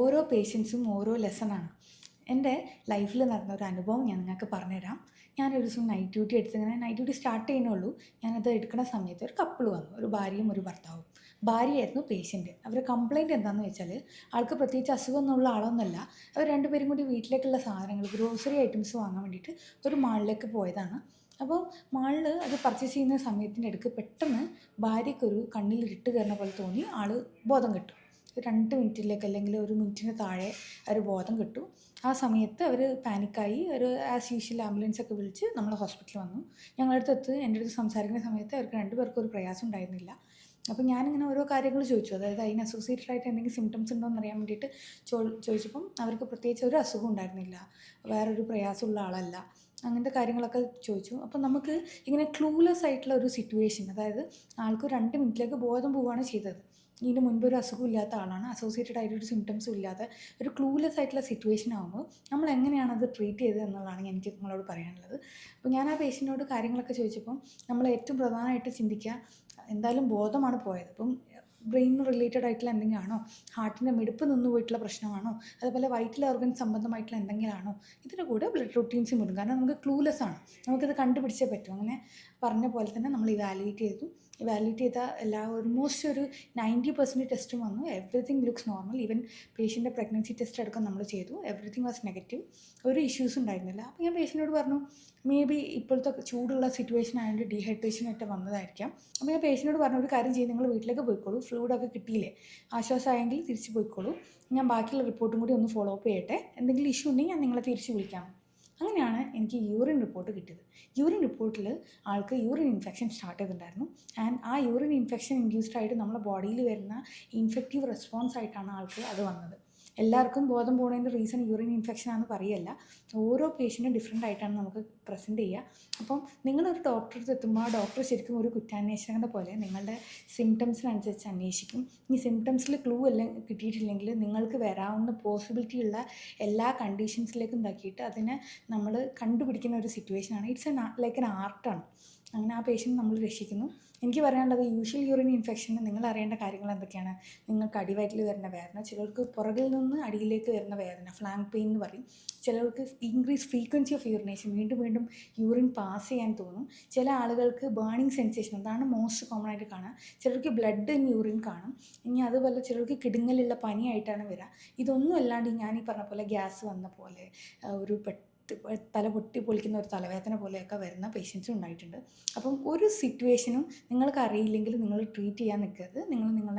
ഓരോ പേഷ്യൻസും ഓരോ ലെസണാണ്. എൻ്റെ ലൈഫിൽ നടന്ന ഒരു അനുഭവം ഞാൻ നിങ്ങൾക്ക് പറഞ്ഞുതരാം. ഞാനൊരു ദിവസം നൈറ്റ് ഡ്യൂട്ടി എടുത്തിങ്ങനെ നൈറ്റ് ഡ്യൂട്ടി സ്റ്റാർട്ട് ചെയ്യുന്നുള്ളൂ. ഞാനത് എടുക്കുന്ന സമയത്ത് ഒരു കപ്പിൾ വന്നു, ഒരു ഭാര്യയും ഒരു ഭർത്താവും. ഭാര്യയായിരുന്നു പേഷ്യൻറ്റ്. അവരുടെ കംപ്ലയിൻറ്റ് എന്താണെന്ന് വെച്ചാൽ, ആൾക്ക് പ്രത്യേകിച്ച് അസുഖമൊന്നുള്ള ആളൊന്നുമല്ല. അവർ രണ്ടുപേരും കൂടി വീട്ടിലേക്കുള്ള സാധനങ്ങൾ, ഗ്രോസറി ഐറ്റംസ് വാങ്ങാൻ വേണ്ടിയിട്ട് ഒരു മാളിലേക്ക് പോയതാണ്. അപ്പോൾ മാളിൽ അത് പർച്ചേസ് ചെയ്യുന്ന സമയത്തിൻ്റെ ഇടയ്ക്ക് പെട്ടെന്ന് ഭാര്യയ്ക്കൊരു കണ്ണിൽ ഇരുട്ട് കയറുന്ന പോലെ തോന്നി. ആൾ ബോധം കെട്ടു. 2 മിനിറ്റിലേക്ക് അല്ലെങ്കിൽ 1 മിനിറ്റിന് താഴെ അവർ ബോധം കെട്ടു. ആ സമയത്ത് അവർ പാനിക്കായി. ഒരു ആസ് യൂഷ്വൽ ആംബുലൻസൊക്കെ വിളിച്ച് നമ്മൾ ഹോസ്പിറ്റലിൽ വന്നു. ഞങ്ങളടുത്ത് എൻ്റെ അടുത്ത് സംസാരിക്കുന്ന സമയത്ത് അവർക്ക് രണ്ടുപേർക്കും ഒരു പ്രയാസം ഉണ്ടായിരുന്നില്ല. അപ്പോൾ ഞാനിങ്ങനെ ഓരോ കാര്യങ്ങൾ ചോദിച്ചു, അതായത് അതിന് അസോസിയേറ്റഡ് ആയിട്ട് എന്തെങ്കിലും സിംറ്റംസ് ഉണ്ടോ എന്ന് അറിയാൻ വേണ്ടിയിട്ട് ചോദിച്ചപ്പം അവർക്ക് പ്രത്യേകിച്ച് ഒരു അസുഖം ഉണ്ടായിരുന്നില്ല, വേറൊരു പ്രയാസമുള്ള ആളല്ല, അങ്ങനത്തെ കാര്യങ്ങളൊക്കെ ചോദിച്ചു. അപ്പം നമുക്ക് ഇങ്ങനെ ക്ലൂലെസ് ആയിട്ടുള്ള ഒരു സിറ്റുവേഷൻ, അതായത് ആൾക്ക് 2 മിനിറ്റിലേക്ക് ബോധം പോവുകയാണ് ചെയ്തത്. ഇതിന് മുൻപ് ഒരു അസുഖം ഇല്ലാത്ത ആളാണ്, അസോസിയേറ്റഡ് ആയിട്ടൊരു സിംറ്റംസും ഇല്ലാതെ ഒരു ക്ലൂലെസ് ആയിട്ടുള്ള സിറ്റുവേഷൻ ആകുമ്പോൾ നമ്മൾ എങ്ങനെയാണ് അത് ട്രീറ്റ് ചെയ്തത് എന്നുള്ളതാണ് എനിക്ക് നിങ്ങളോട് പറയാനുള്ളത്. അപ്പോൾ ഞാൻ ആ പേഷ്യൻറ്റിനോട് കാര്യങ്ങളൊക്കെ ചോദിച്ചപ്പം നമ്മൾ ഏറ്റവും പ്രധാനമായിട്ട് ചിന്തിക്കുക, എന്തായാലും ബോധമാണ് പോയത്, അപ്പം ബ്രെയിൻ റിലേറ്റഡ് ആയിട്ടുള്ള എന്തെങ്കിലും ആണോ, ഹാർട്ടിൻ്റെ മിടിപ്പ് നിന്ന് പോയിട്ടുള്ള പ്രശ്നമാണോ, അതുപോലെ വൈറ്റൽ ഓർഗൻ സംബന്ധമായിട്ടുള്ള എന്തെങ്കിലും ആണോ, ഇതിൻ്റെ കൂടെ ബ്ലഡ് റൊട്ടീൻസും വരും. കാരണം നമുക്ക് ക്ലൂലെസ് ആണ്, നമുക്കിത് കണ്ടുപിടിച്ചേ പറ്റും. അങ്ങനെ പറഞ്ഞ പോലെ തന്നെ നമ്മൾ ഇവാലുവേറ്റ് ചെയ്ത ഓൾമോസ്റ്റ് ഒരു 90% ടെസ്റ്റും വന്നു. Everything looks normal. ഈവൻ പേഷ്യൻ്റെ പ്രഗ്നൻസി ടെസ്റ്റ് അടക്കം നമ്മൾ ചെയ്തു. Everything was negative. ഒരു ഇഷ്യൂസ് ഉണ്ടായിരുന്നില്ല. അപ്പോൾ ഞാൻ പേഷ്യനോട് പറഞ്ഞു, മേ ബി ഇപ്പോഴത്തെ ചൂടുള്ള സിറ്റുവേഷൻ ആയതുകൊണ്ട് ഡീഹൈഡ്രേഷൻ ആയിട്ട് വന്നതായിരിക്കാം. അപ്പോൾ ഞാൻ പേഷ്യനോട് പറഞ്ഞു, ഒരു കാര്യം ചെയ്യും, നിങ്ങൾ വീട്ടിലേക്ക് പോയിക്കോളൂ, ഫ്ലൂയിഡൊക്കെ കിട്ടിയില്ലേ, ആശ്വാസമായെങ്കിൽ തിരിച്ച് പോയിക്കോളൂ, ഞാൻ ബാക്കിയുള്ള റിപ്പോർട്ടും കൂടി ഒന്ന് ഫോളോ അപ്പ് ചെയ്യട്ടെ, എന്തെങ്കിലും ഇഷ്യൂ ഉണ്ടെങ്കിൽ ഞാൻ നിങ്ങളെ തിരിച്ച് വിളിക്കാം. അങ്ങനെയാണ് എനിക്ക് യൂറിൻ റിപ്പോർട്ട് കിട്ടിയത്. യൂറിൻ റിപ്പോർട്ടിൽ ആൾക്ക് യൂറിൻ ഇൻഫെക്ഷൻ സ്റ്റാർട്ട് ചെയ്തിട്ടുണ്ടായിരുന്നു. ആൻഡ് ആ യൂറിൻ ഇൻഫെക്ഷൻ ഇൻഡ്യൂസ്ഡ് ആയിട്ട് നമ്മുടെ ബോഡിയിൽ വരുന്ന ഇൻഫെക്റ്റീവ് റെസ്പോൺസ് ആയിട്ടാണ് ആൾക്ക് അത് വന്നത്. എല്ലാവർക്കും ബോധം പോകുന്നതിൻ്റെ റീസൺ യൂറിൻ ഇൻഫെക്ഷൻ ആണെന്ന് പറയല്ല, ഓരോ പേഷ്യൻറ്റും ഡിഫറെൻ്റ് ആയിട്ടാണ് നമുക്ക് പ്രസൻറ്റ് ചെയ്യുക. അപ്പം നിങ്ങളൊരു ഡോക്ടറെ അടുത്ത് എത്തുമ്പോൾ ആ ഡോക്ടർ ശരിക്കും ഒരു കുറ്റാന്വേഷകൻ്റെ പോലെ നിങ്ങളുടെ സിംറ്റംസിനനുസരിച്ച് അന്വേഷിക്കും. ഈ സിംറ്റംസിൽ ക്ലൂ എല്ലാം കിട്ടിയിട്ടില്ലെങ്കിൽ നിങ്ങൾക്ക് വരാവുന്ന പോസിബിലിറ്റി ഉള്ള എല്ലാ കണ്ടീഷൻസിലേക്കും ഇതാക്കിയിട്ട് അതിനെ നമ്മൾ കണ്ടുപിടിക്കുന്ന ഒരു സിറ്റുവേഷനാണ്. ഇറ്റ്സ് ലൈക്ക് എൻ ആർട്ടാണ്. അങ്ങനെ ആ പേഷ്യൻ്റ് നമ്മൾ രക്ഷിക്കുന്നു. എനിക്ക് പറയാനുള്ളത്, യൂഷ്വൽ യൂറിൻ ഇൻഫെക്ഷന് നിങ്ങൾ അറിയേണ്ട കാര്യങ്ങൾ എന്തൊക്കെയാണ്? നിങ്ങൾക്ക് അടിവയറ്റിൽ വരുന്ന വേദന, ചിലർക്ക് പുറകിൽ നിന്ന് അടിയിലേക്ക് വരുന്ന വേദന, ഫ്ലാങ്ക് പെയിൻ എന്ന് പറയും. ചിലർക്ക് ഇൻക്രീസ് ഫ്രീക്വൻസി ഓഫ് യൂറിനേഷൻ, വീണ്ടും വീണ്ടും യൂറിൻ പാസ് ചെയ്യാൻ തോന്നും. ചില ആളുകൾക്ക് ബേണിംഗ് സെൻസേഷൻ, അതാണ് മോസ്റ്റ് കോമൺ ആയിട്ട് കാണുക. ചിലർക്ക് ബ്ലഡ് ഇൻ യൂറിൻ കാണും. ഇനി അതുപോലെ ചിലർക്ക് കിടുങ്ങലുള്ള പനിയായിട്ടാണ് വരിക. ഇതൊന്നും അല്ലാണ്ട് ഞാൻ ഈ പറഞ്ഞ പോലെ ഗ്യാസ് വന്ന പോലെ, ഒരു തല പൊട്ടി പൊളിക്കുന്ന ഒരു തലവേദന പോലെയൊക്കെ വരുന്ന പേഷ്യൻസും ഉണ്ടായിട്ടുണ്ട്. അപ്പം ഒരു സിറ്റുവേഷനും നിങ്ങൾക്ക് അറിയില്ലെങ്കിൽ നിങ്ങൾ ട്രീറ്റ് ചെയ്യാൻ നിൽക്കരുത്. നിങ്ങൾ നിങ്ങളെ